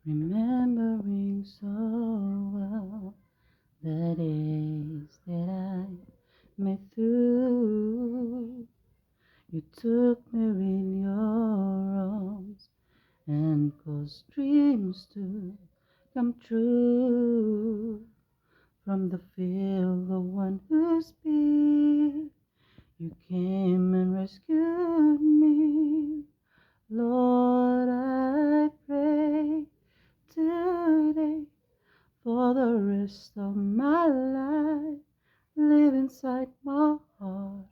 Remembering so well the days that I met through. You took me in your arms and caused dreams to come true. From the field, the one who speaks, you came and rescued me. Lord, I pray today for the rest of my life. Live inside my heart.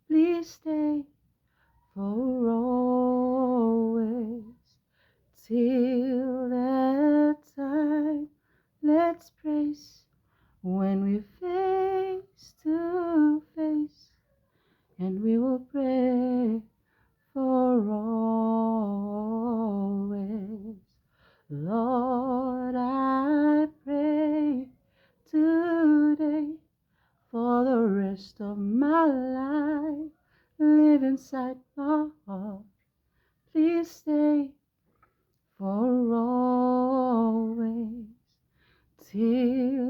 Please stay for always. Till that time, let's praise when we're face to face, and we will pray for always. Lord, I pray today for the rest of my life. Live inside my heart. Please stay for always. Till